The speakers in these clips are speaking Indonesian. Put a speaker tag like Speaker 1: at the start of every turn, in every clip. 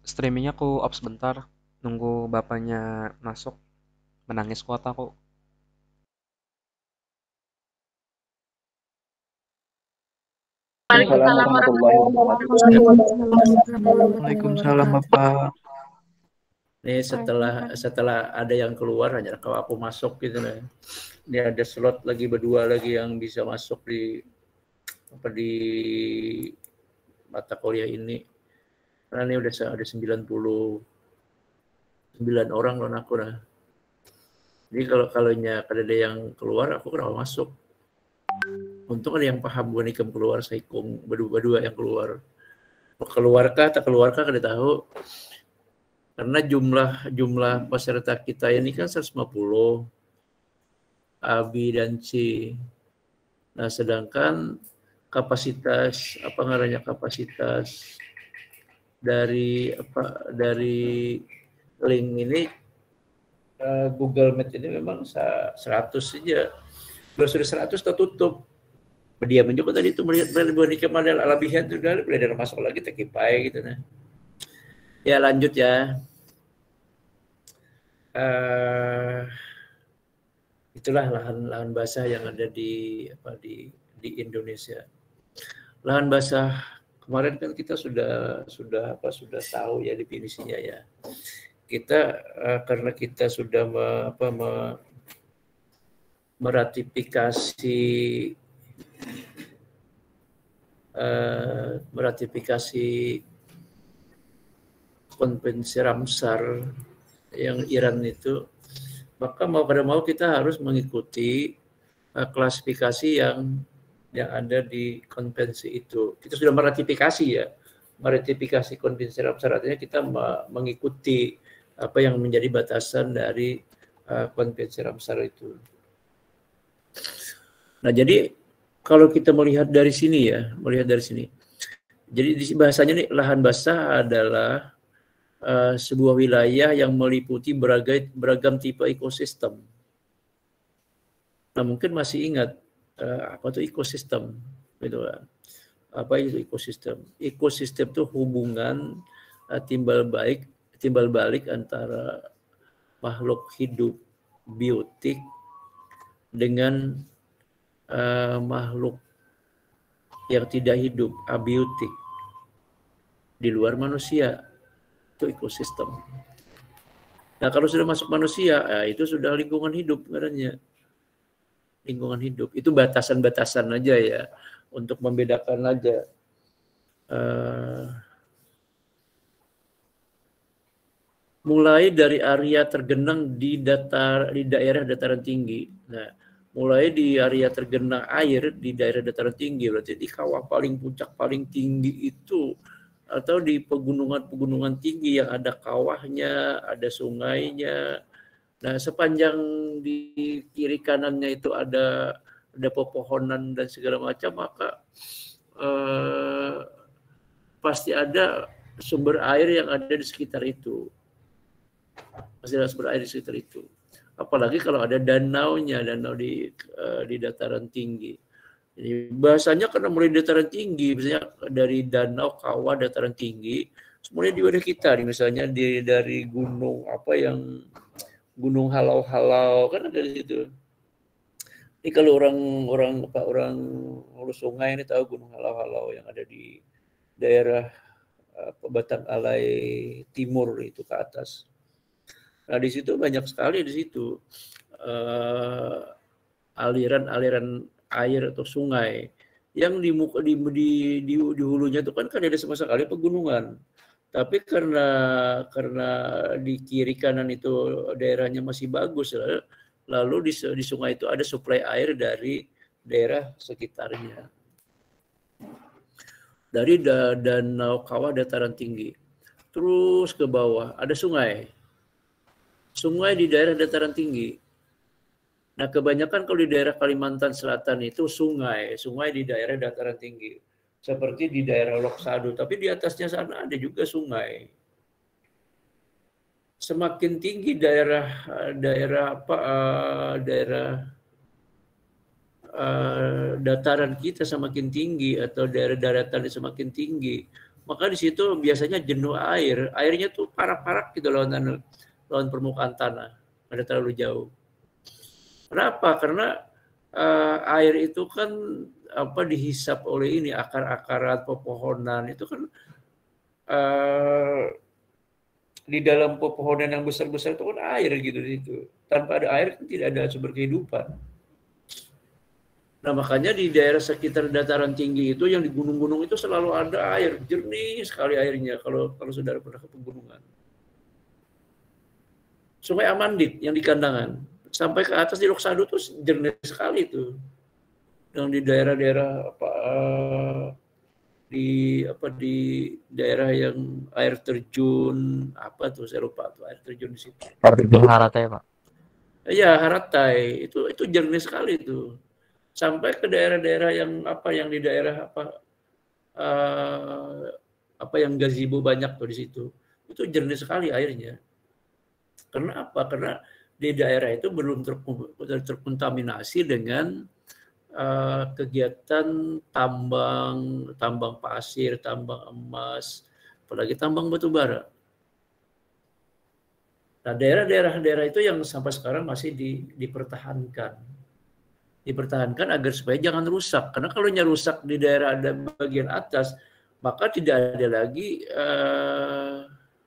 Speaker 1: Streamingnya aku off sebentar, nunggu bapaknya masuk, menangis kuota aku.
Speaker 2: Waalaikumsalam warahmatullahi wabarakatuh.
Speaker 3: Waalaikumsalam Bapak.
Speaker 2: Nih setelah setelah ada yang keluar hanya kalau aku masuk gitu nah. Ini ada slot lagi berdua lagi yang bisa masuk di mata kuliah ini. Karena ini udah ada 99 orang loh aku nah. Jadi kalau ada yang keluar aku kenapa masuk? Untung ada yang paham gue nih keluar saya berdua yang keluar. Keluarkah tak keluarkah kada tahu. Karena jumlah peserta kita ini kan 150 A, B dan C. Nah, sedangkan kapasitas kapasitas dari link ini Google Meet ini memang 100 saja. Kalau sudah 100 tertutup. Berdiam juga tadi itu melihat boneka model alabihan itu udah belajar masuk lagi tekipai gitu nah. Ya lanjut ya. Itulah lahan basah yang ada di Indonesia. Lahan basah kemarin kan kita sudah tahu ya definisinya ya. Kita karena kita sudah meratifikasi konvensi Ramsar yang Iran itu, maka mau pada mau kita harus mengikuti klasifikasi yang ada di konvensi itu. Kita sudah meratifikasi ya, meratifikasi konvensi Ramsar artinya kita mengikuti apa yang menjadi batasan dari konvensi Ramsar itu. Nah, jadi kalau kita melihat dari sini, jadi di bahasanya nih lahan basah adalah sebuah wilayah yang meliputi beragam tipe ekosistem. Nah, mungkin masih ingat apa itu ekosistem, gitu kan? Apa itu ekosistem? Ekosistem itu hubungan timbal balik antara makhluk hidup biotik dengan makhluk yang tidak hidup abiotik di luar manusia, itu ekosistem. Nah, kalau sudah masuk manusia, itu sudah lingkungan hidup katanya. Lingkungan hidup itu batasan-batasan aja ya, untuk membedakan aja. Mulai dari area tergenang di daerah dataran tinggi. Nah, mulai di area tergenang air di daerah dataran tinggi, berarti di kawah paling puncak paling tinggi itu, atau di pegunungan tinggi yang ada kawahnya, ada sungainya. Nah, sepanjang di kiri kanannya itu ada pepohonan dan segala macam, maka pasti ada sumber air yang ada di sekitar itu. Pasti ada sumber air di sekitar itu. Apalagi kalau ada danau di dataran tinggi. Jadi bahasanya karena mulai dataran tinggi, misalnya dari danau, kawah, dataran tinggi, semuanya di wilayah kita, misalnya dari gunung Gunung Halau-Halau kan ada di situ. Ini kalau orang ngurus sungai ini tahu Gunung Halau-Halau yang ada di daerah Batang Alai Timur itu ke atas. Nah, di situ banyak sekali di situ aliran-aliran air atau sungai yang di hulunya itu kan ada sama sekali pegunungan. Tapi karena di kiri kanan itu daerahnya masih bagus, lalu di sungai itu ada suplai air dari daerah sekitarnya. Dari danau kawah dataran tinggi. Terus ke bawah ada sungai. Sungai di daerah dataran tinggi. Nah, kebanyakan kalau di daerah Kalimantan Selatan itu sungai di daerah dataran tinggi. Seperti di daerah Loksado, tapi di atasnya sana ada juga sungai. Semakin tinggi daerah dataran kita semakin tinggi atau daerah daratan semakin tinggi, maka di situ biasanya jenuh air. Airnya tuh parak-parak gitu lawan permukaan tanah, ada terlalu jauh. Kenapa? Karena air itu kan dihisap oleh ini akar-akaran pepohonan itu kan di dalam pepohonan yang besar-besar itu kan air gitu itu. Tanpa ada air kan tidak ada sumber kehidupan. Nah makanya di daerah sekitar dataran tinggi itu yang di gunung-gunung itu selalu ada air, jernih sekali airnya kalau saudara pernah ke pegunungan. Sungai Amandit yang di Kandangan sampai ke atas di Loksado tuh jernih sekali tuh. Yang di daerah-daerah di daerah yang air terjun saya lupa tuh air terjun di situ.
Speaker 3: Air terjun Haratai, Pak.
Speaker 2: Iya, Haratai itu jernih sekali tuh. Sampai ke daerah-daerah yang di daerah yang gazebo banyak tuh di situ. Itu jernih sekali airnya. Karena apa? Karena di daerah itu belum terkontaminasi dengan kegiatan tambang pasir, tambang emas, apalagi tambang batu bara. Nah, daerah-daerah itu yang sampai sekarang masih dipertahankan agar supaya jangan rusak. Karena kalau rusak di daerah ada bagian atas, maka tidak ada lagi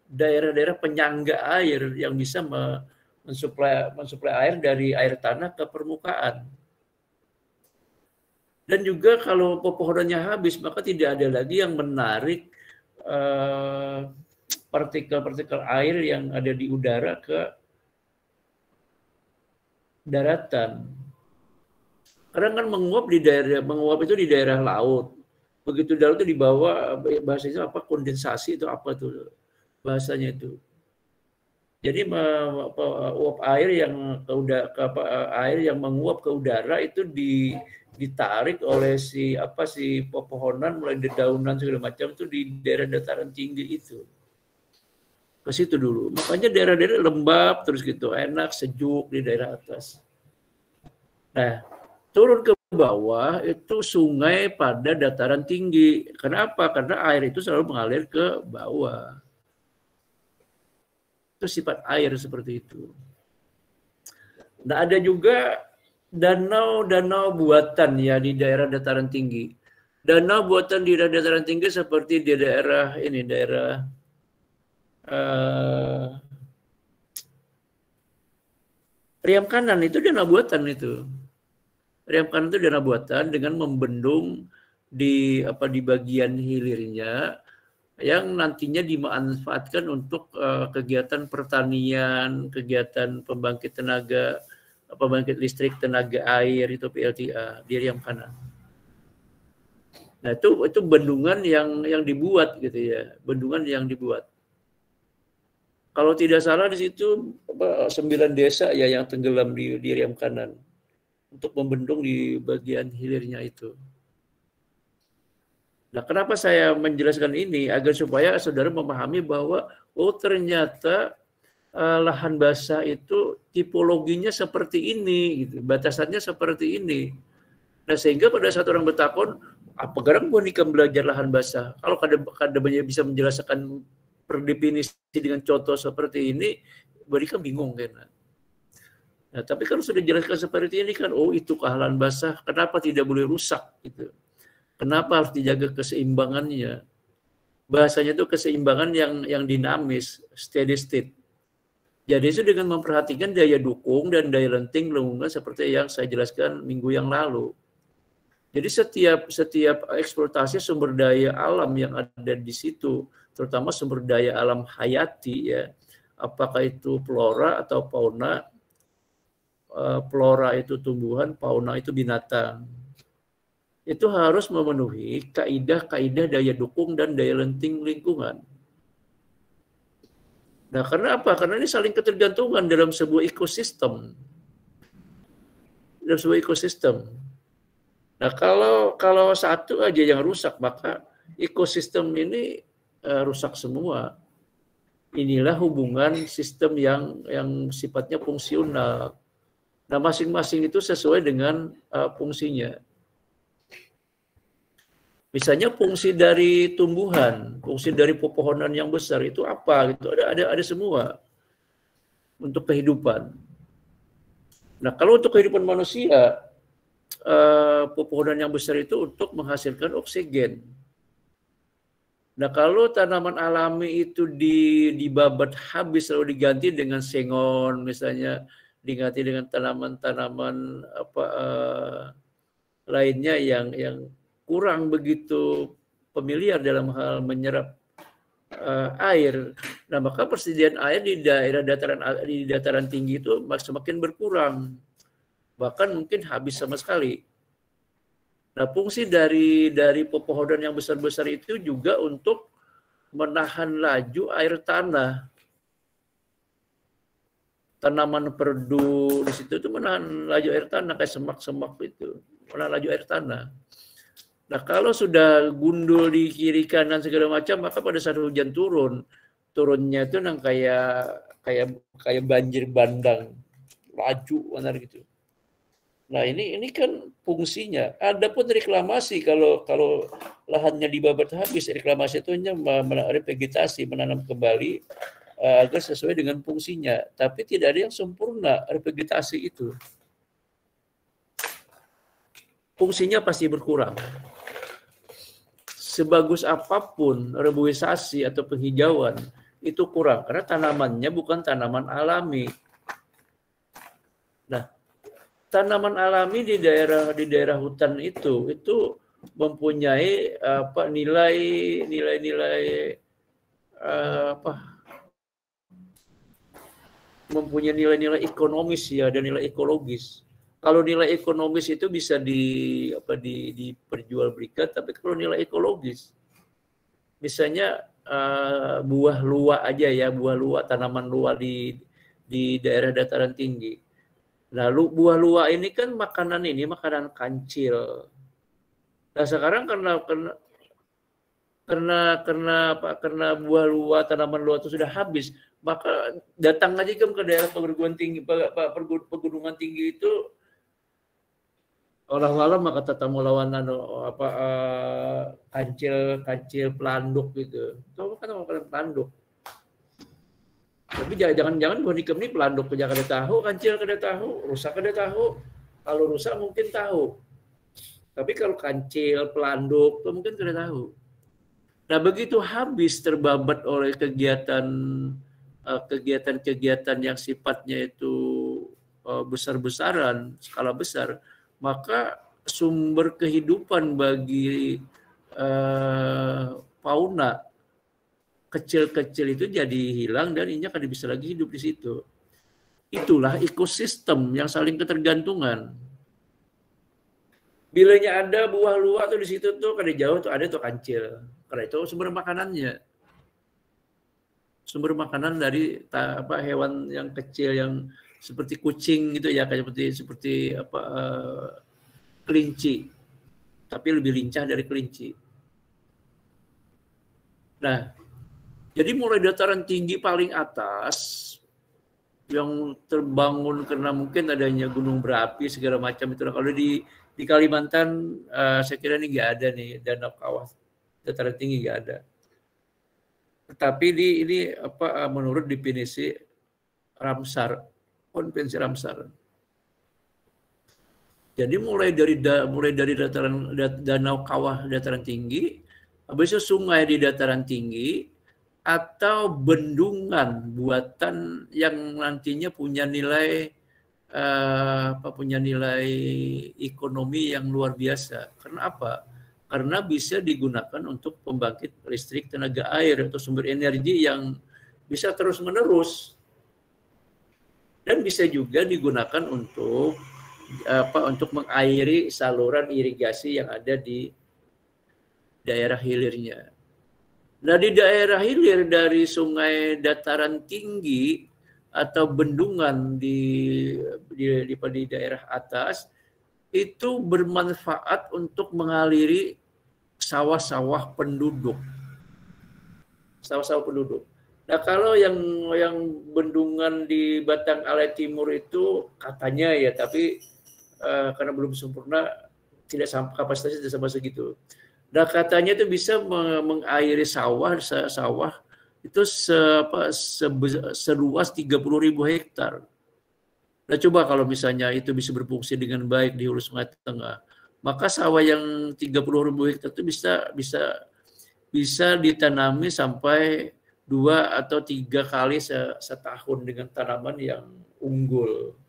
Speaker 2: daerah-daerah penyangga air yang bisa mensuplai air dari air tanah ke permukaan. Dan juga kalau pepohonannya habis, maka tidak ada lagi yang menarik partikel-partikel air yang ada di udara ke daratan. Karena kan menguap itu di daerah laut. Begitu dalam itu dibawa bahasanya kondensasi itu tuh bahasanya itu. Jadi uap air air yang menguap ke udara itu ditarik oleh si pepohonan mulai dedaunan segala macam itu di daerah dataran tinggi itu. Ke situ dulu. Makanya daerah-daerah lembab terus gitu, enak, sejuk di daerah atas. Nah, turun ke bawah itu sungai pada dataran tinggi. Kenapa? Karena air itu selalu mengalir ke bawah. Itu sifat air seperti itu. Nah, ada juga danau-danau buatan ya di daerah dataran tinggi. Danau buatan di daerah dataran tinggi seperti di daerah Riam Kanan itu danau buatan itu. Riam Kanan itu danau buatan dengan membendung di bagian hilirnya yang nantinya dimanfaatkan untuk kegiatan pertanian, kegiatan pembangkit listrik tenaga air itu PLTA di Riam Kanan. Nah itu bendungan yang dibuat gitu ya, bendungan yang dibuat. Kalau tidak salah di situ 9 desa ya yang tenggelam di Riam Kanan untuk membendung di bagian hilirnya itu. Nah, kenapa saya menjelaskan ini? Agar supaya saudara memahami bahwa ternyata lahan basah itu tipologinya seperti ini, gitu. Batasannya seperti ini. Nah, sehingga pada saat orang bertakon, apa garang nikam belajar lahan basah? Kalau kada banyak bisa menjelaskan perdefinisi dengan contoh seperti ini, mereka bingung kan. Nah, tapi kalau sudah dijelaskan seperti ini kan, itu lahan basah, kenapa tidak boleh rusak gitu. Kenapa harus dijaga keseimbangannya? Bahasanya itu keseimbangan yang dinamis, steady state. Jadi itu dengan memperhatikan daya dukung dan daya lenting lingkungan seperti yang saya jelaskan minggu yang lalu. Jadi setiap eksploitasi sumber daya alam yang ada di situ, terutama sumber daya alam hayati ya, apakah itu flora atau fauna. Flora itu tumbuhan, fauna itu binatang. Itu harus memenuhi kaidah-kaidah daya dukung dan daya lenting lingkungan. Nah, karena apa? Karena ini saling ketergantungan dalam sebuah ekosistem. Nah, kalau satu aja yang rusak, maka ekosistem ini rusak semua. Inilah hubungan sistem yang sifatnya fungsional. Nah, masing-masing itu sesuai dengan fungsinya. Misalnya fungsi dari tumbuhan, fungsi dari pepohonan yang besar itu apa gitu. Ada semua untuk kehidupan. Nah, kalau untuk kehidupan manusia, pepohonan yang besar itu untuk menghasilkan oksigen. Nah, kalau tanaman alami itu dibabat habis lalu diganti dengan sengon misalnya, diganti dengan tanaman-tanaman lainnya yang kurang begitu familiar dalam hal menyerap air. Nah, maka persediaan air di dataran tinggi itu semakin berkurang. Bahkan mungkin habis sama sekali. Nah, fungsi dari pepohonan yang besar-besar itu juga untuk menahan laju air tanah. Tanaman perdu di situ itu menahan laju air tanah, kayak semak-semak itu, menahan laju air tanah. Nah, kalau sudah gundul di kiri kanan segala macam, maka pada saat hujan turunnya itu kayak banjir bandang, laju benar gitu. Nah, ini kan fungsinya. Adapun reklamasi, kalau lahannya dibabat habis, reklamasi itu hanya revegetasi, menanam kembali agar sesuai dengan fungsinya. Tapi tidak ada yang sempurna revegetasi itu. Fungsinya pasti berkurang. Sebagus apapun reboisasi atau penghijauan, itu kurang karena tanamannya bukan tanaman alami. Nah, tanaman alami di daerah hutan itu mempunyai nilai-nilai mempunyai nilai-nilai ekonomis ya dan nilai ekologis. Kalau nilai ekonomis itu bisa diperjualbelikan, tapi kalau nilai ekologis, misalnya buah luwak aja ya, buah luwak, tanaman luwak di daerah dataran tinggi. Lalu buah luwak ini kan makanan kancil. Nah, sekarang karena buah luwak, tanaman luwak itu sudah habis, maka datang aja ke daerah pegunungan tinggi itu orang-orang maka tatamu lawan kancil pelanduk gitu. Tahu kan makanan pelanduk. Tapi jangan buah nikem ini pelanduk aja kada tahu, kancil kada tahu, rusak kada tahu. Kalau rusak mungkin tahu. Tapi kalau kancil, pelanduk, itu mungkin kada tahu. Nah, begitu habis terbabat oleh kegiatan yang sifatnya itu besar-besaran, skala besar, maka sumber kehidupan bagi fauna kecil-kecil itu jadi hilang dan ini akan bisa lagi hidup di situ. Itulah ekosistem yang saling ketergantungan. Bilanya ada buah luwak tuh di situ tuh, kada jauh tuh ada tuh kancil. Karena itu sumber makanannya. Sumber makanan dari hewan yang kecil yang seperti kucing gitu ya, kayak seperti kelinci. Tapi lebih lincah dari kelinci. Nah, jadi mulai dataran tinggi paling atas yang terbangun karena mungkin adanya gunung berapi segala macam itu. Kalau di Kalimantan saya kira ini nggak ada nih danau kawah dataran tinggi nggak ada. Tetapi ini menurut definisi Ramsar, konvensi Ramsar. Jadi mulai dari danau kawah dataran tinggi, habis itu sungai di dataran tinggi, atau bendungan buatan yang nantinya punya nilai ekonomi yang luar biasa. Karena apa? Karena bisa digunakan untuk pembangkit listrik tenaga air atau sumber energi yang bisa terus-menerus. Dan bisa juga digunakan untuk mengairi saluran irigasi yang ada di daerah hilirnya. Nah, di daerah hilir dari sungai dataran tinggi atau bendungan di daerah atas itu bermanfaat untuk mengaliri sawah-sawah penduduk. Sawah-sawah penduduk. Nah, kalau yang bendungan di Batang Alai Timur itu katanya ya, tapi karena belum sempurna, kapasitasnya tidak sampai segitu. Nah, katanya itu bisa mengairi sawah itu seluas 30.000 hektar. Nah, coba kalau misalnya itu bisa berfungsi dengan baik di hulu Sungai Tengah, maka sawah yang 30.000 hektar itu bisa ditanami sampai 2 atau 3 kali setahun dengan tanaman yang unggul.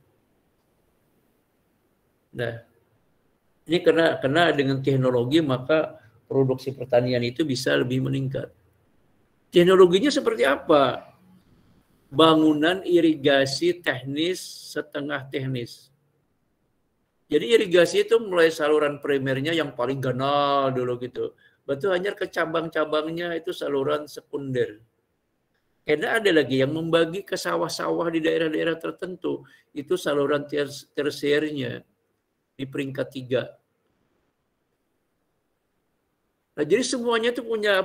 Speaker 2: Nah, ini karena dengan teknologi maka produksi pertanian itu bisa lebih meningkat. Teknologinya seperti apa? Bangunan irigasi teknis setengah teknis. Jadi irigasi itu mulai saluran primernya yang paling ganal dulu gitu. Betul, hanya ke cabang-cabangnya itu saluran sekunder. Karena ada lagi yang membagi ke sawah-sawah di daerah-daerah tertentu, itu saluran tersiernya di peringkat 3. Nah, jadi semuanya itu punya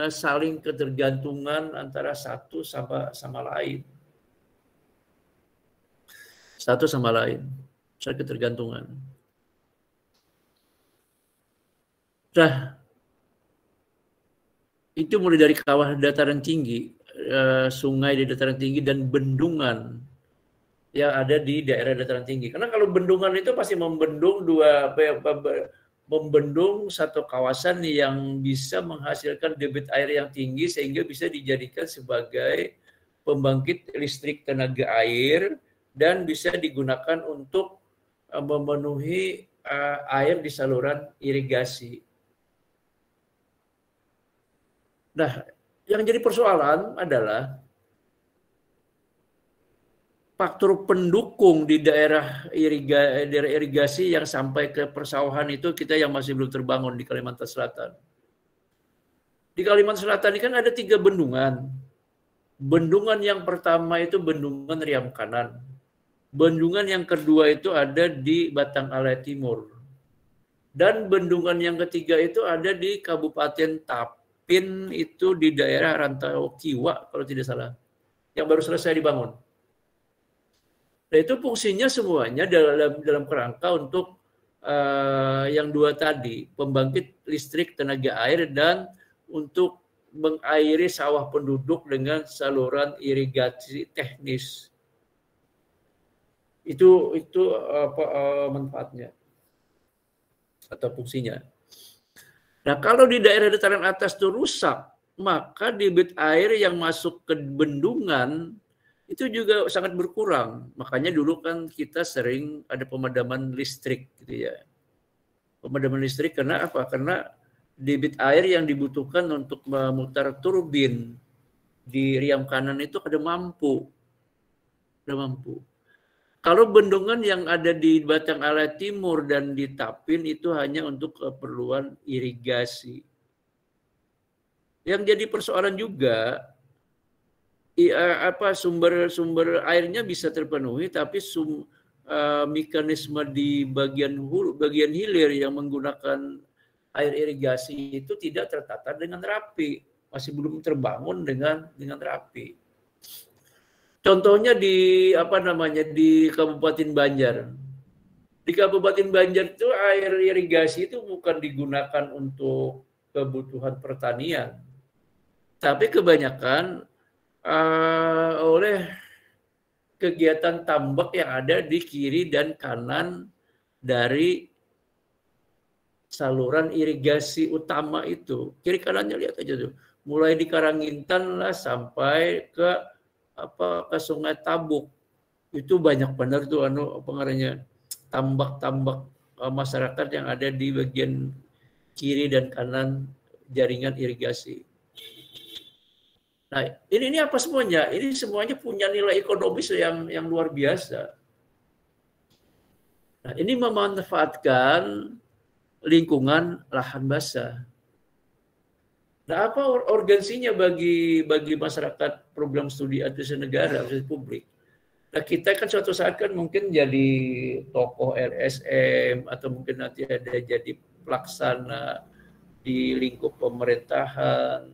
Speaker 2: saling ketergantungan antara satu sama lain. Satu sama lain, saling ketergantungan. Nah, itu mulai dari kawah dataran tinggi, sungai di dataran tinggi, dan bendungan yang ada di daerah dataran tinggi. Karena kalau bendungan itu pasti membendung satu kawasan yang bisa menghasilkan debit air yang tinggi sehingga bisa dijadikan sebagai pembangkit listrik tenaga air dan bisa digunakan untuk memenuhi air di saluran irigasi. Nah, yang jadi persoalan adalah faktor pendukung di daerah irigasi yang sampai ke persawahan itu kita yang masih belum terbangun di Kalimantan Selatan. Di Kalimantan Selatan ini kan ada 3 bendungan. Bendungan yang pertama itu bendungan Riam Kanan. Bendungan yang kedua itu ada di Batang Alai Timur. Dan bendungan yang ketiga itu ada di Kabupaten Tapin, itu di daerah Rantau Kiwa kalau tidak salah, yang baru selesai dibangun. Nah, itu fungsinya semuanya dalam kerangka untuk yang 2 tadi, pembangkit listrik tenaga air dan untuk mengairi sawah penduduk dengan saluran irigasi teknis. Itu manfaatnya atau fungsinya. Nah, kalau di daerah dataran atas itu rusak, maka debit air yang masuk ke bendungan itu juga sangat berkurang. Makanya dulu kan kita sering ada pemadaman listrik gitu ya. Pemadaman listrik karena apa? Karena debit air yang dibutuhkan untuk memutar turbin di Riam Kanan itu ada mampu. Kalau bendungan yang ada di Batang Alai Timur dan di Tapin itu hanya untuk keperluan irigasi. Yang jadi persoalan juga, sumber airnya bisa terpenuhi, tapi mekanisme di bagian hilir yang menggunakan air irigasi itu tidak tertata dengan rapi, masih belum terbangun dengan rapi. Contohnya di Kabupaten Banjar. Di Kabupaten Banjar itu air irigasi itu bukan digunakan untuk kebutuhan pertanian, tapi kebanyakan oleh kegiatan tambak yang ada di kiri dan kanan dari saluran irigasi utama itu. Kiri kanannya lihat aja tuh. Mulai di Karangintan lah sampai ke Sungai Tabuk. Itu banyak benar tuh pengarahnya tambak-tambak masyarakat yang ada di bagian kiri dan kanan jaringan irigasi. Nah, ini apa semuanya? Ini semuanya punya nilai ekonomis yang luar biasa. Nah, ini memanfaatkan lingkungan lahan basah. Nah, apa urgensinya bagi masyarakat program studi administrasi negara, administrasi publik? Nah, kita kan suatu saat kan mungkin jadi tokoh LSM atau mungkin nanti ada jadi pelaksana di lingkup pemerintahan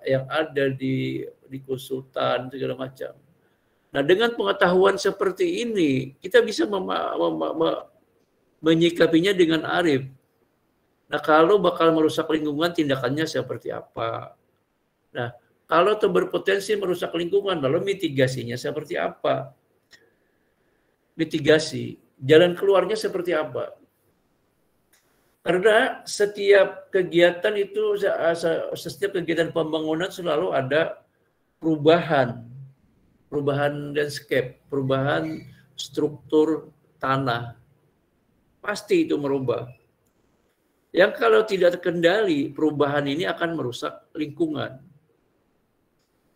Speaker 2: yang ada di konsultan segala macam. Nah, dengan pengetahuan seperti ini kita bisa menyikapinya dengan arif. Nah, kalau bakal merusak lingkungan, tindakannya seperti apa? Nah, kalau itu berpotensi merusak lingkungan, lalu mitigasinya seperti apa? Mitigasi, jalan keluarnya seperti apa? Karena setiap kegiatan itu, setiap kegiatan pembangunan selalu ada perubahan landscape, perubahan struktur tanah. Pasti itu merubah. Yang kalau tidak terkendali, perubahan ini akan merusak lingkungan.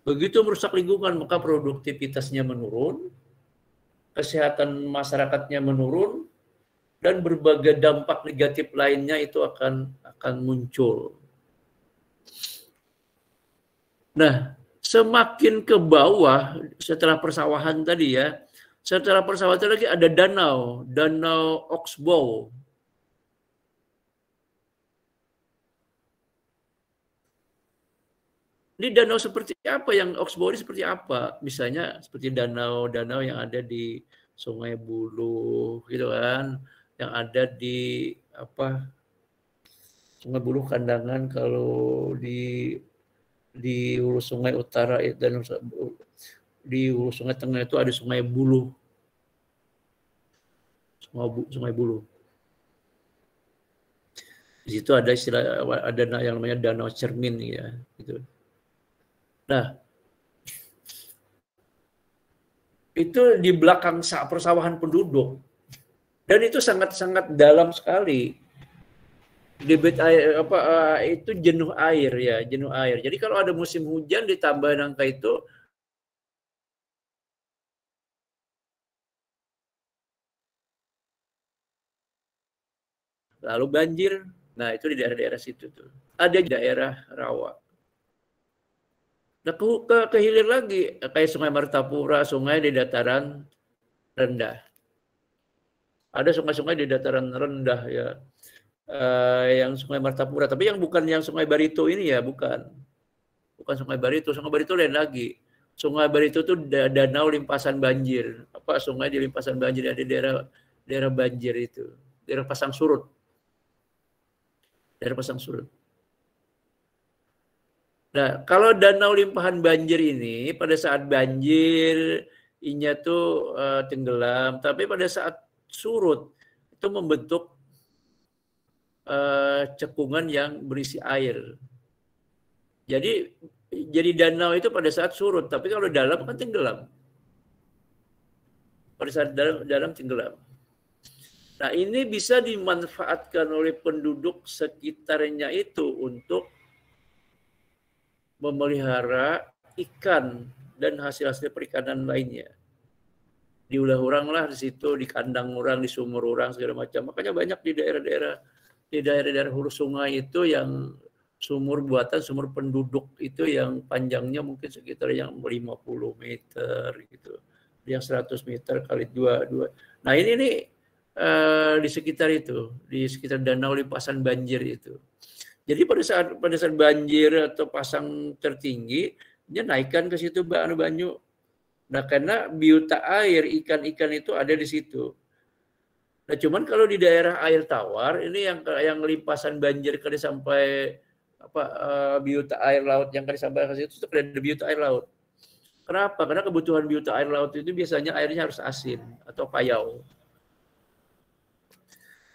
Speaker 2: Begitu merusak lingkungan, maka produktivitasnya menurun, kesehatan masyarakatnya menurun, dan berbagai dampak negatif lainnya itu akan muncul. Nah, semakin ke bawah setelah persawahan tadi ya, setelah persawahan lagi ada danau Oxbow. Ini danau seperti apa, yang Oxbow ini seperti apa? Misalnya seperti danau-danau yang ada di Sungai Buluh gitu kan, yang ada di Sungai Buluh Kandangan, kalau di hulu sungai utara dan di hulu sungai tengah itu ada Sungai Buluh. Sungai Buluh. Di situ ada yang namanya Danau Cermin ya, gitu. Nah, itu di belakang persawahan penduduk, dan itu sangat-sangat dalam sekali. Debit air itu jenuh air ya, jenuh air. Jadi kalau ada musim hujan ditambah nangka itu, lalu banjir. Nah, itu di daerah-daerah situ tuh. Ada di daerah rawa. Nah, ke hilir lagi, kayak Sungai Martapura, sungai di dataran rendah. Ada sungai-sungai di dataran rendah ya, yang Sungai Martapura. Tapi yang bukan yang Sungai Barito ini ya, bukan Sungai Barito. Sungai Barito lain lagi. Sungai Barito itu danau limpasan banjir. Sungai di limpasan banjir, ada daerah banjir itu, daerah pasang surut. Nah, kalau danau limpahan banjir ini pada saat banjir inya tuh tenggelam, tapi pada saat surut itu membentuk cekungan yang berisi air. Jadi danau itu pada saat surut, tapi kalau dalam kan tenggelam. Pada saat dalam tenggelam. Nah, ini bisa dimanfaatkan oleh penduduk sekitarnya itu untuk memelihara ikan dan hasil-hasil perikanan lainnya. Diulah orang lah di situ, di kandang orang, di sumur orang, segala macam. Makanya banyak di daerah-daerah hulu sungai itu yang sumur buatan, sumur penduduk itu yang panjangnya mungkin sekitar yang 50 meter gitu. Yang 100 meter kali 2. Nah, ini nih di sekitar itu, di sekitar danau limpasan banjir itu. Jadi pada saat banjir atau pasang tertinggi, dia naikkan ke situ banyu. Nah, karena biota air, ikan-ikan itu ada di situ. Nah, cuman kalau di daerah air tawar, ini yang limpasan banjir kali sampai biota air laut yang kali sampai ke situ, itu ada biota air laut. Kenapa? Karena kebutuhan biota air laut itu biasanya airnya harus asin atau payau.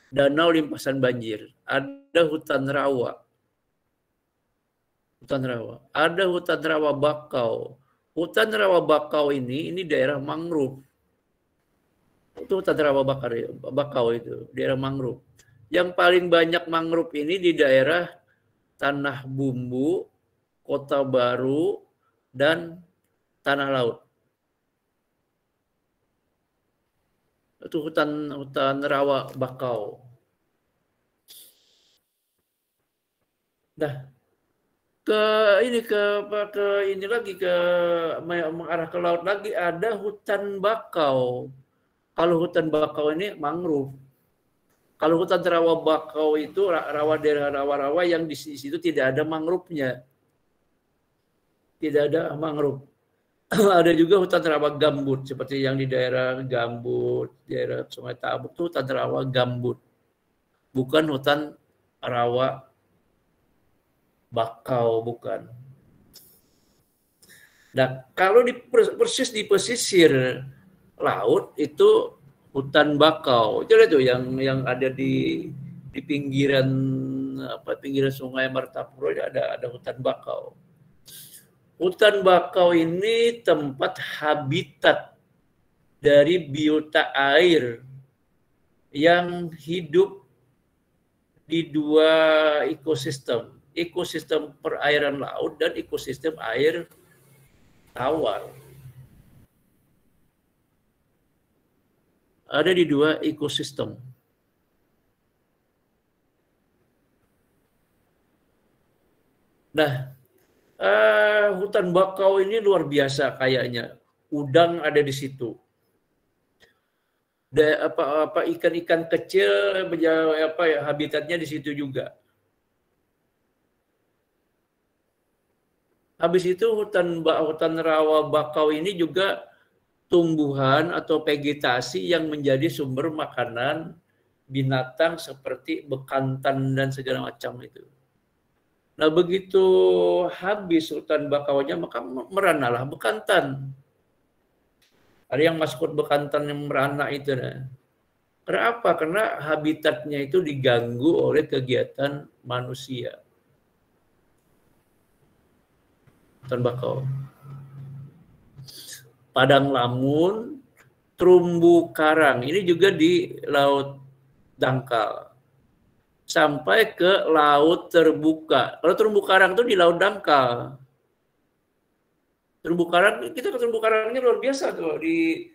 Speaker 2: Danau limpasan banjir, ada hutan rawa, ada hutan rawa bakau. Hutan rawa bakau ini daerah mangrove. Itu hutan rawa bakau itu, daerah mangrove. Yang paling banyak mangrove ini di daerah Tanah Bumbu, Kota Baru, dan Tanah Laut. Itu hutan rawa bakau. Nah, mengarah ke laut lagi ada hutan bakau. Kalau hutan bakau ini mangrove. Kalau hutan rawa bakau itu daerah rawa-rawa yang di situ tidak ada mangrove-nya. Tidak ada mangrove. Ada juga hutan rawa gambut seperti yang di daerah Gambut, daerah Sungai Tabuk itu hutan rawa gambut, bukan hutan rawa bakau, bukan. Nah, kalau persis di pesisir laut itu hutan bakau. Itu yang ada di pinggiran pinggiran Sungai Martapura ada hutan bakau. Hutan bakau ini tempat habitat dari biota air yang hidup di dua ekosistem, ekosistem perairan laut dan ekosistem air tawar. Ada di dua ekosistem. Nah, hutan bakau ini luar biasa kayaknya. Udang ada di situ. Ikan-ikan kecil habitatnya di situ juga. Habis itu hutan rawa bakau ini juga tumbuhan atau vegetasi yang menjadi sumber makanan binatang seperti bekantan dan segala macam itu. Nah, begitu habis hutan bakaunya, maka meranalah bekantan. Ada yang masukut bekantan yang merana itu. Nah. Kenapa? Karena habitatnya itu diganggu oleh kegiatan manusia. Hutan bakau. Padang lamun, terumbu karang. Ini juga di Laut Dangkal. Sampai ke laut terbuka. Kalau terumbu karang itu di laut dangkal. Terumbu karang, kita ke terumbu karangnya luar biasa tuh di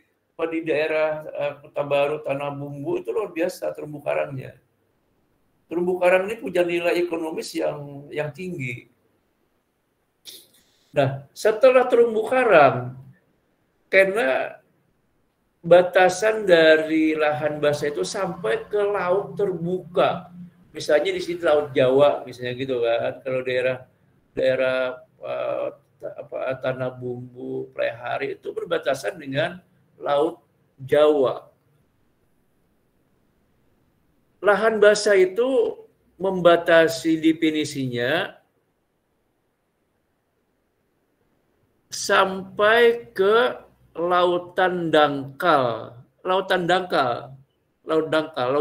Speaker 2: daerah Kota Baru, Tanah Bumbu itu luar biasa terumbu karangnya. Terumbu karang ini punya nilai ekonomis yang tinggi. Nah, setelah terumbu karang, karena batasan dari lahan basah itu sampai ke laut terbuka. Misalnya di sini Laut Jawa, misalnya gitu kan. Kalau daerah Tanah Bumbu, Prehari itu berbatasan dengan Laut Jawa. Lahan basah itu membatasi definisinya sampai ke lautan dangkal, laut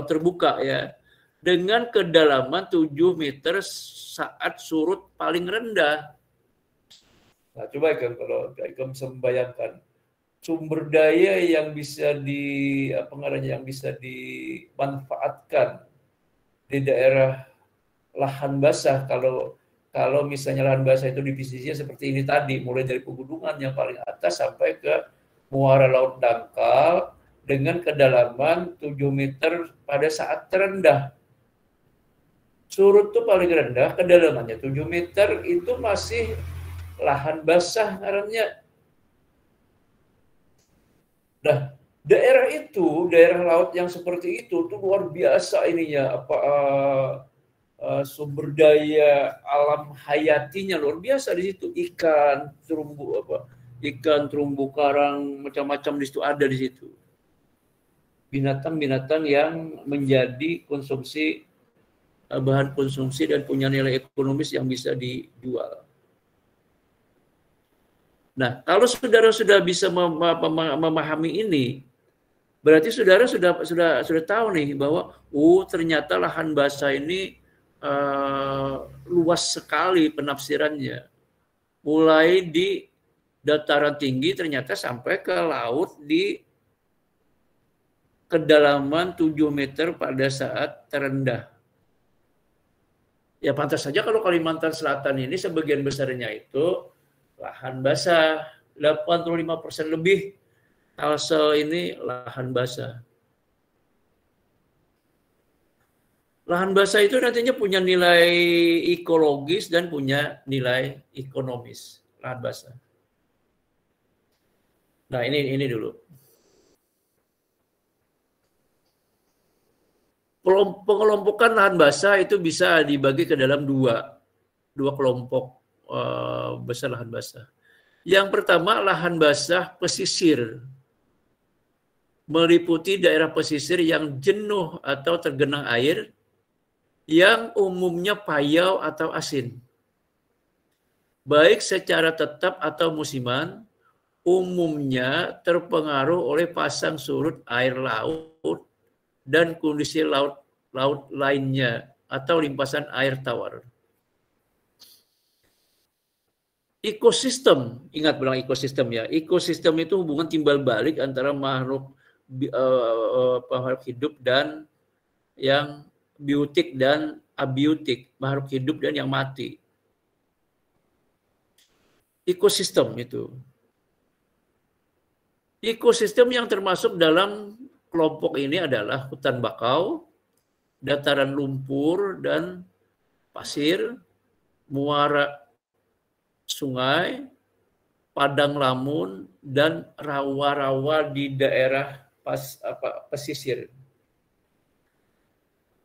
Speaker 2: terbuka ya. Dengan kedalaman 7 meter saat surut paling rendah. Nah, coba kan kalau Ikam bisa membayangkan sumber daya yang bisa dimanfaatkan di daerah lahan basah kalau misalnya lahan basah itu divisinya seperti ini tadi, mulai dari pegunungan yang paling atas sampai ke muara laut dangkal dengan kedalaman 7 meter pada saat terendah. Surut itu paling rendah, kedalamannya 7 meter, itu masih lahan basah ngarannya. Nah, daerah laut yang seperti itu tuh luar biasa ininya, sumber daya alam hayatinya luar biasa di situ. Ikan, terumbu karang, macam-macam di situ ada di situ. Binatang-binatang yang menjadi bahan konsumsi dan punya nilai ekonomis yang bisa dijual. Nah, kalau saudara sudah bisa memahami ini, berarti saudara sudah tahu nih bahwa ternyata lahan basah ini luas sekali penafsirannya. Mulai di dataran tinggi ternyata sampai ke laut di kedalaman 7 meter pada saat terendah. Ya pantas saja kalau Kalimantan Selatan ini sebagian besarnya itu lahan basah, 85% lebih Kalsel ini lahan basah. Lahan basah itu nantinya punya nilai ekologis dan punya nilai ekonomis, lahan basah. Nah, ini dulu. Pengelompokan lahan basah itu bisa dibagi ke dalam dua kelompok besar lahan basah. Yang pertama, lahan basah pesisir. Meliputi daerah pesisir yang jenuh atau tergenang air, yang umumnya payau atau asin. Baik secara tetap atau musiman, umumnya terpengaruh oleh pasang surut air laut dan kondisi laut lainnya atau limpasan air tawar. Ekosistem, ingat bilang ekosistem ya. Ekosistem itu hubungan timbal balik antara makhluk hidup dan yang biotik dan abiotik, makhluk hidup dan yang mati. Ekosistem itu. Ekosistem yang termasuk dalam kelompok ini adalah hutan bakau, dataran lumpur dan pasir, muara sungai, padang lamun, dan rawa-rawa di daerah pesisir,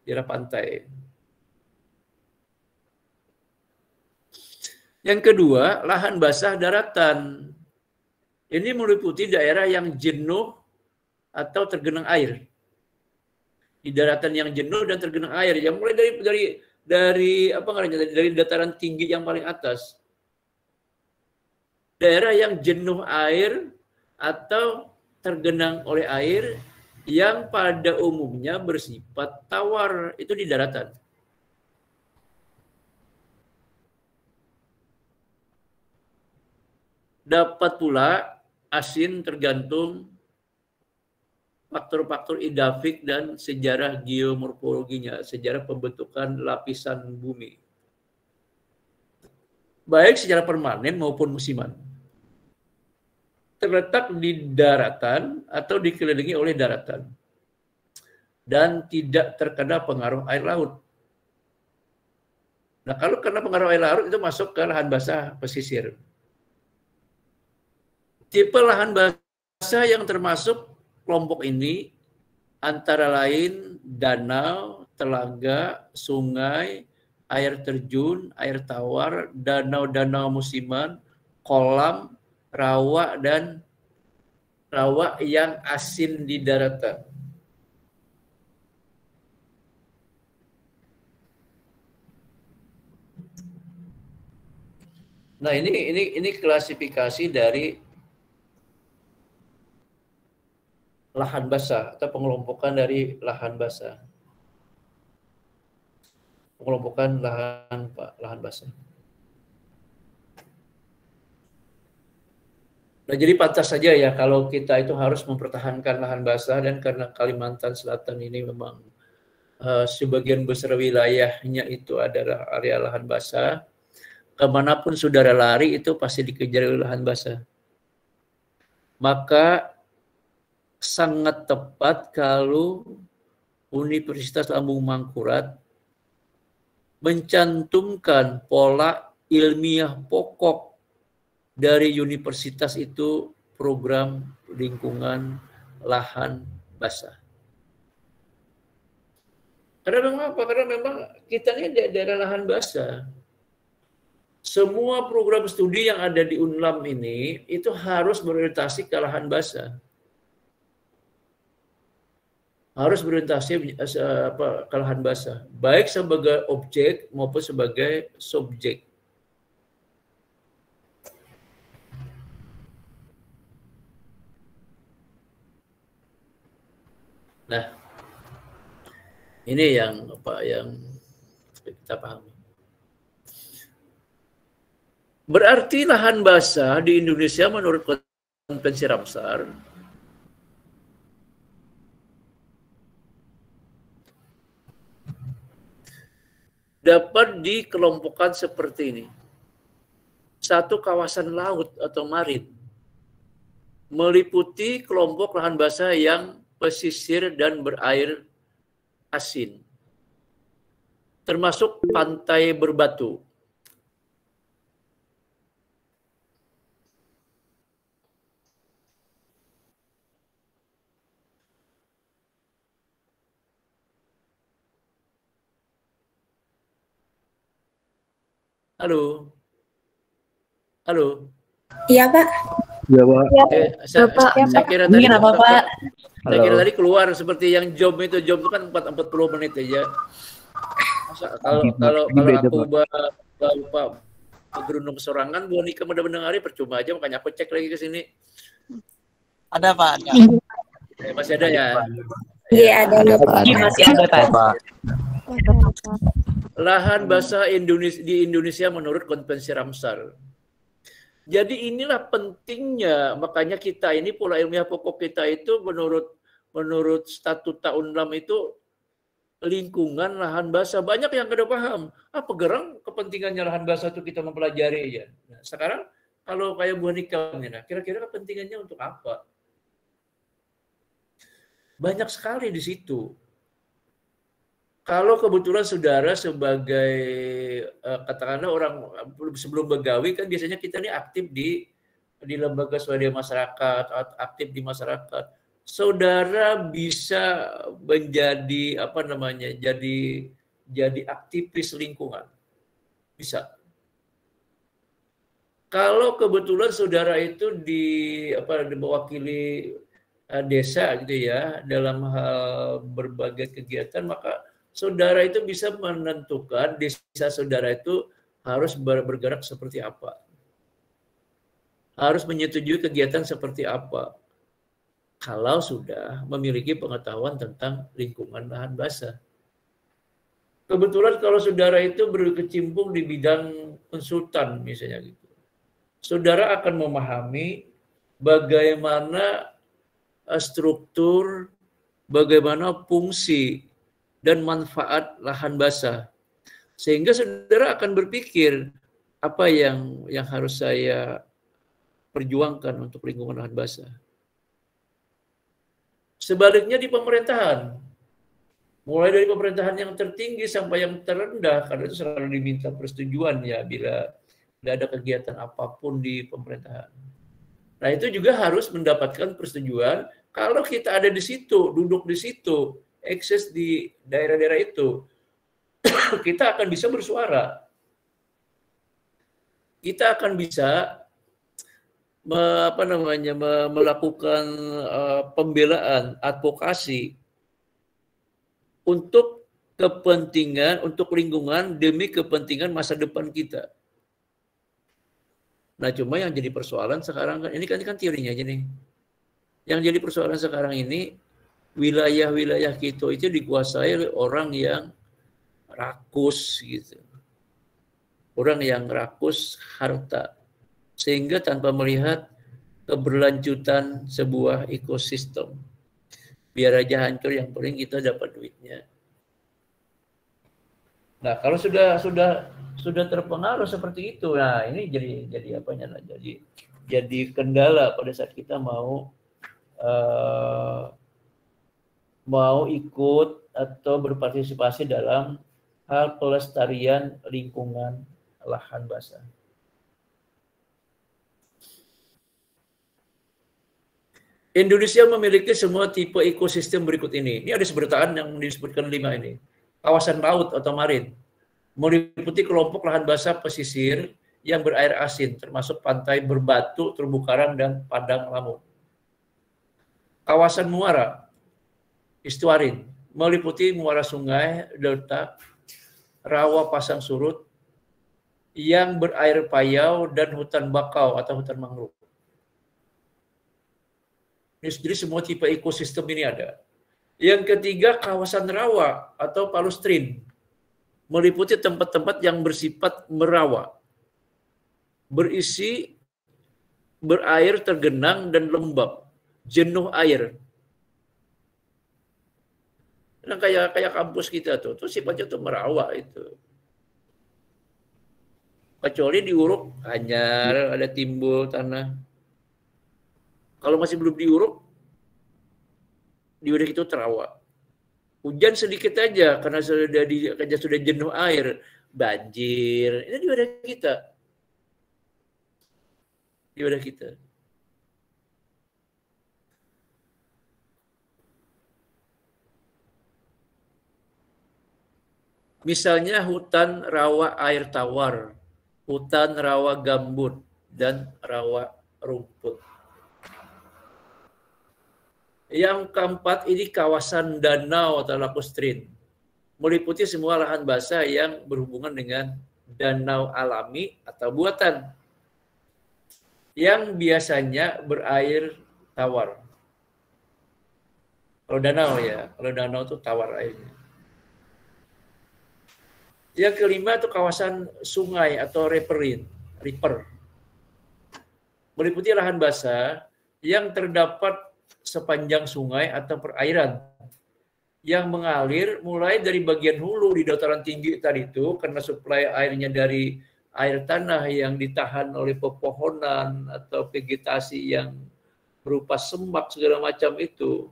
Speaker 2: daerah pantai. Yang kedua, lahan basah daratan. Ini meliputi daerah yang jenuh atau tergenang air. Di daratan yang jenuh dan tergenang air, yang mulai dari dataran tinggi yang paling atas. Daerah yang jenuh air atau tergenang oleh air yang pada umumnya bersifat tawar, itu di daratan. Dapat pula asin tergantung faktor-faktor edafik dan sejarah geomorfologinya, sejarah pembentukan lapisan bumi, baik secara permanen maupun musiman. Terletak di daratan atau dikelilingi oleh daratan dan tidak terkena pengaruh air laut. Nah, kalau kena pengaruh air laut itu masuk ke lahan basah pesisir. Tipe lahan basah yang termasuk kelompok ini antara lain danau, telaga, sungai, air terjun, air tawar, danau-danau musiman, kolam, rawa, dan rawa yang asin di daratan. Nah, ini klasifikasi dari lahan basah atau pengelompokan dari lahan basah. Pengelompokan lahan basah. Nah, jadi pantas saja ya kalau kita itu harus mempertahankan lahan basah, dan karena Kalimantan Selatan ini memang sebagian besar wilayahnya itu adalah area lahan basah. Kemanapun saudara lari itu pasti dikejar oleh lahan basah. Maka sangat tepat kalau Universitas Lambung Mangkurat mencantumkan pola ilmiah pokok dari universitas itu program lingkungan lahan basah. Karena memang apa? Karena memang kita ini daerah lahan basah. Semua program studi yang ada di UNLAM ini itu harus berorientasi ke lahan basah. Harus berorientasi ke lahan basah, baik sebagai objek maupun sebagai subjek. Nah, ini yang kita pahami. Berarti lahan basah di Indonesia menurut Konvensi Ramsar dapat dikelompokkan seperti ini. Satu, kawasan laut atau marin, meliputi kelompok lahan basah yang pesisir dan berair asin, termasuk pantai berbatu. Halo, halo.
Speaker 3: Iya, Pak.
Speaker 4: Ya, Pak.
Speaker 2: Saya kira tadi
Speaker 5: Kenapa, Pak?
Speaker 2: Saya kira tadi keluar seperti yang job itu kan 40 menit aja. Kalau aku Pak berundung sorangan, Bu Nika benar-benar hari percuma aja, makanya aku cek lagi ke sini.
Speaker 5: Ada, Pak. Ada.
Speaker 2: Masih ada ya?
Speaker 3: Iya, ada.
Speaker 5: Masih ada, Pak.
Speaker 2: Lahan basah di Indonesia menurut Konvensi Ramsar. Jadi inilah pentingnya, makanya kita ini pola ilmiah pokok kita itu menurut Statuta UNLAM itu lingkungan lahan basah. Banyak yang tidak paham. Apa gerang kepentingannya lahan basah itu kita mempelajari aja. Nah, sekarang kalau kayak Bu Nika, nah, kira-kira kepentingannya untuk apa? Banyak sekali di situ. Kalau kebetulan saudara sebagai katakanlah orang sebelum begawi kan biasanya kita ini aktif di lembaga swadaya masyarakat, aktif di masyarakat. Saudara bisa menjadi jadi aktivis lingkungan. Bisa. Kalau kebetulan saudara itu mewakili desa gitu ya dalam hal berbagai kegiatan, maka saudara itu bisa menentukan desa saudara itu harus bergerak seperti apa. Harus menyetujui kegiatan seperti apa. Kalau sudah memiliki pengetahuan tentang lingkungan lahan basah. Kebetulan kalau saudara itu berkecimpung di bidang konsultan misalnya gitu. Saudara akan memahami bagaimana struktur, bagaimana fungsi dan manfaat lahan basah. Sehingga saudara akan berpikir apa yang harus saya perjuangkan untuk lingkungan lahan basah. Sebaliknya di pemerintahan, mulai dari pemerintahan yang tertinggi sampai yang terendah, karena itu selalu diminta persetujuan ya bila ada kegiatan apapun di pemerintahan. Nah itu juga harus mendapatkan persetujuan. Kalau kita ada di situ, duduk di situ, akses di daerah-daerah itu, kita akan bisa bersuara. Kita akan bisa melakukan pembelaan, advokasi untuk kepentingan, untuk lingkungan demi kepentingan masa depan kita. Nah, cuma yang jadi persoalan sekarang kan ini kan teorinya aja nih. Yang jadi persoalan sekarang ini wilayah-wilayah kita itu dikuasai oleh orang yang rakus gitu. Orang yang rakus harta. Sehingga tanpa melihat keberlanjutan sebuah ekosistem. Biar aja hancur, yang paling kita dapat duitnya. Nah, kalau sudah terpengaruh seperti itu, nah ini jadi apanya lah, jadi kendala pada saat kita mau ikut atau berpartisipasi dalam hal pelestarian lingkungan lahan basah. Indonesia memiliki semua tipe ekosistem berikut ini. Ini ada sebutan yang disebutkan 5 ini. Kawasan laut atau marin, meliputi kelompok lahan basah pesisir yang berair asin, termasuk pantai berbatu, terumbu karang, dan padang lamun. Kawasan muara, istuarin, meliputi muara sungai, delta, rawa pasang surut, yang berair payau, dan hutan bakau atau hutan mangrove. Jadi semua tipe ekosistem ini ada. Yang ketiga, kawasan rawa atau palustrin, meliputi tempat-tempat yang bersifat merawa, berisi berair tergenang dan lembab, jenuh air. Nah, kayak kampus kita tuh sifatnya tuh merawa itu. Kecuali diuruk hanya ada timbul tanah. Kalau masih belum diuruk, di wilayah itu terawa. Hujan sedikit aja karena sudah jenuh air, banjir. Ini di wilayah kita. Di wilayah kita. Misalnya hutan rawa air tawar, hutan rawa gambut, dan rawa rumput. Yang keempat ini kawasan danau atau lakustrine, meliputi semua lahan basah yang berhubungan dengan danau alami atau buatan yang biasanya berair tawar. Kalau danau itu tawar airnya. Yang kelima itu kawasan sungai atau river, meliputi lahan basah yang terdapat sepanjang sungai atau perairan yang mengalir mulai dari bagian hulu di dataran tinggi tadi itu karena suplai airnya dari air tanah yang ditahan oleh pepohonan atau vegetasi yang berupa semak segala macam itu.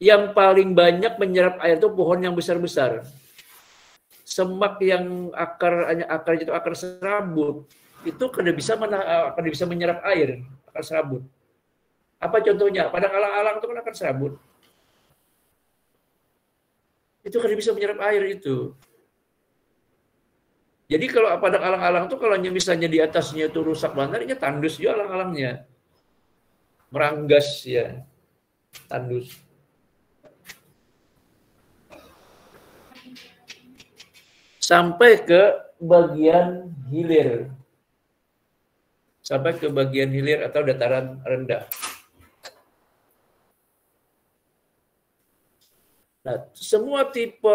Speaker 2: Yang paling banyak menyerap air itu pohon yang besar-besar. Semak yang akarnya itu akar serabut itu kada bisa menyerap air, akar serabut. Apa contohnya? Padang alang-alang itu kan akar serabut. Itu kada bisa menyerap air itu. Jadi kalau padang alang-alang itu kalau misalnya di atasnya itu rusak banget, ini tandus juga alang-alangnya. Meranggas ya, tandus. Sampai ke bagian hilir. Sampai ke bagian hilir atau dataran rendah. Nah, semua tipe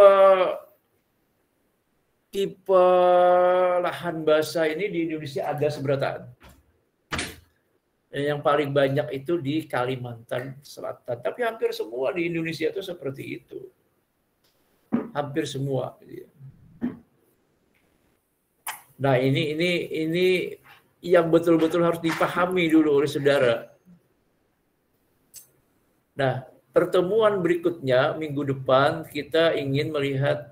Speaker 2: lahan basah ini di Indonesia ada seberataan. Yang paling banyak itu di Kalimantan Selatan. Tapi hampir semua di Indonesia itu seperti itu. Hampir semua. Nah, ini yang betul-betul harus dipahami dulu oleh saudara. Nah, pertemuan berikutnya minggu depan kita ingin melihat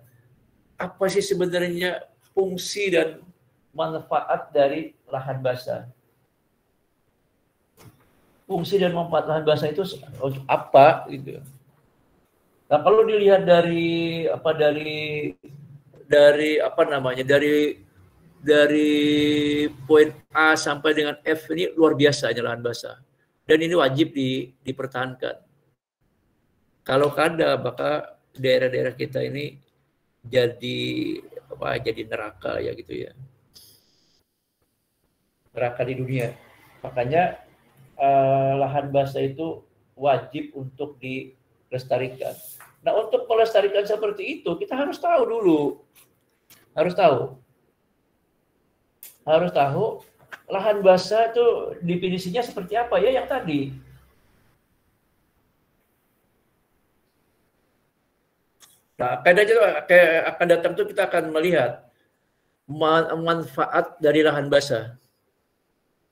Speaker 2: apa sih sebenarnya fungsi dan manfaat dari lahan basah. Fungsi dan manfaat lahan basah itu untuk apa gitu. Nah, kalau dilihat dari poin A sampai dengan F ini luar biasa lahan basah. Dan ini wajib dipertahankan. Kalau kada, maka daerah-daerah kita ini jadi neraka ya gitu ya. Neraka di dunia. Makanya lahan basah itu wajib untuk dilestarikan. Nah, untuk melestarikan seperti itu kita harus tahu dulu. Harus tahu lahan basah itu definisinya seperti apa ya yang tadi. Nah, akan datang itu kita akan melihat manfaat dari lahan basah.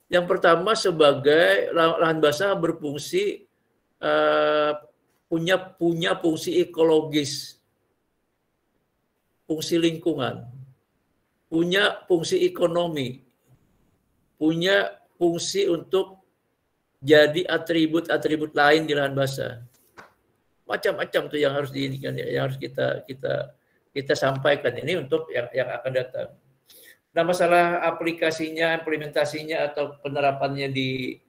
Speaker 2: Yang pertama sebagai lahan basah berfungsi punya fungsi ekologis, fungsi lingkungan, punya fungsi ekonomi, punya fungsi untuk jadi atribut-atribut lain di lahan basah. Macam-macam tuh yang harus yang harus kita sampaikan ini untuk yang akan datang. Nah, masalah aplikasinya, implementasinya atau penerapannya di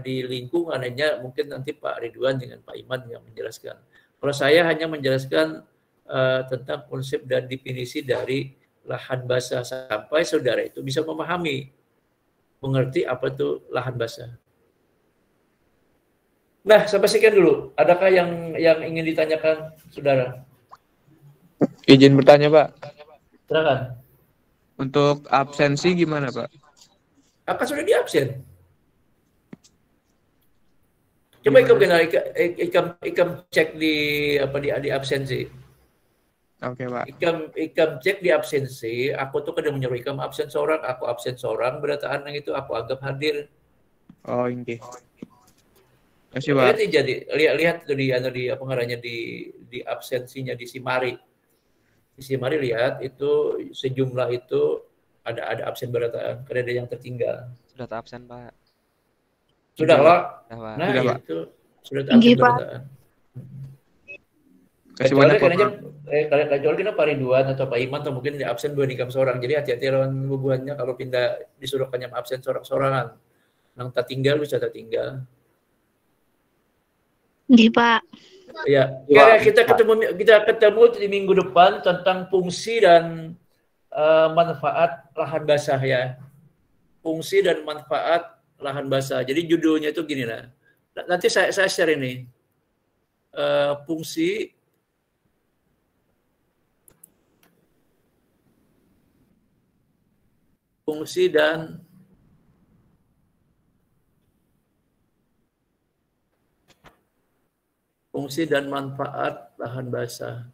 Speaker 2: lingkungan hanya mungkin nanti Pak Ridwan dengan Pak Iman yang menjelaskan. Kalau saya hanya menjelaskan tentang konsep dan definisi dari lahan basah sampai saudara itu bisa mengerti apa itu lahan basah. Nah, sampai sekian dulu. Adakah yang ingin ditanyakan, saudara?
Speaker 3: Izin bertanya, Pak.
Speaker 2: Silakan.
Speaker 3: Untuk absensi gimana, Pak?
Speaker 2: Akan sudah diabsen. Coba ikam cek di absensi.
Speaker 3: Oke, Pak.
Speaker 2: Ikam cek di absensi. Aku tuh kadang menyuruh ikam absen seorang, aku absen seorang, berataan yang itu aku anggap hadir.
Speaker 3: Oh, ini. Kasih, Pak.
Speaker 2: Lihat tuh di pengarahnya di absensinya di Simari. Di Simari lihat itu sejumlah itu ada absen berataan, karena ada yang tertinggal.
Speaker 1: Sudah tak absen, Pak.
Speaker 2: Sudah, Pak.
Speaker 1: Sudah, Pak.
Speaker 2: Nah,
Speaker 3: Sudah, Pak.
Speaker 2: itu sudah absen berataan.
Speaker 3: Kasih
Speaker 2: Kecuali
Speaker 3: banyak
Speaker 2: kan aja,
Speaker 3: Bapak.
Speaker 2: kecuali kita Pak Ridwan atau Pak Iman atau mungkin di absen 2 nikam seorang. Jadi hati-hati lawan bubuhannya kalau pindah disuruh kenyam absen seorang-sorangan. Nang tak tinggal bisa tak tinggal.
Speaker 4: Nggih, Pak.
Speaker 2: Ya, kira kita ketemu di minggu depan tentang fungsi dan manfaat lahan basah ya. Fungsi dan manfaat lahan basah. Jadi judulnya itu gini lah. Nanti saya share ini. Fungsi dan manfaat lahan basah.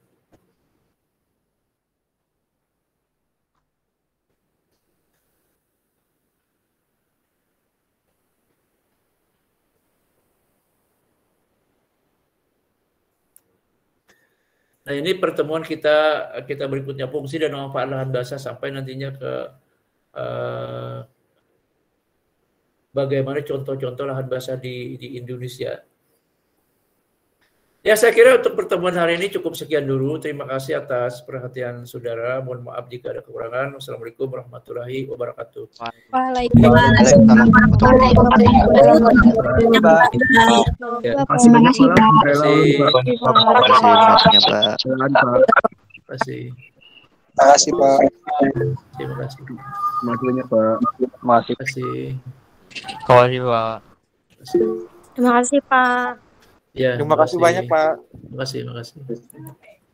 Speaker 2: Nah, ini pertemuan kita berikutnya, fungsi dan manfaat lahan basah, sampai nantinya ke bagaimana contoh-contoh lahan basah di Indonesia. Ya, saya kira untuk pertemuan hari ini cukup sekian dulu. Terima kasih atas perhatian saudara. Mohon maaf jika ada kekurangan. Wassalamualaikum warahmatullahi wabarakatuh.
Speaker 4: Waalaikumsalam warahmatullahi wabarakatuh.
Speaker 2: Ya.
Speaker 4: Terima kasih, Pak.
Speaker 2: Terima kasih.
Speaker 5: Terima kasih, Pak.
Speaker 2: Terima kasih.
Speaker 5: Makasih, Pak. Masih.
Speaker 2: Terima kasih.
Speaker 4: Terima kasih, Pak.
Speaker 2: Ya,
Speaker 5: Terima kasih banyak, Pak.
Speaker 2: Terima kasih, terima kasih.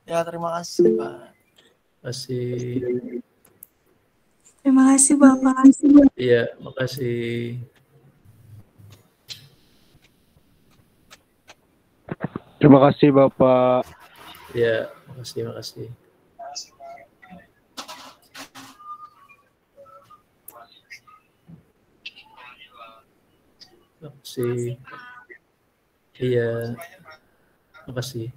Speaker 5: Ya, terima kasih, Pak.
Speaker 2: Terima kasih.
Speaker 4: Terima kasih, Bapak.
Speaker 2: Iya, makasih.
Speaker 6: Terima kasih Bapak.
Speaker 2: Ya, makasih, makasih. Makasih. Iya, makasih.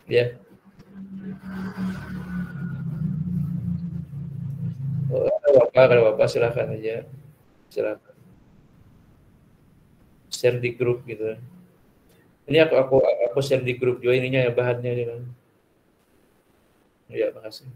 Speaker 2: Ya. Oh, kalau Bapak silakan aja. Silakan. Share di grup gitu. Ini aku share di grup juga ininya ya, bahannya ini kan. Ya, makasih.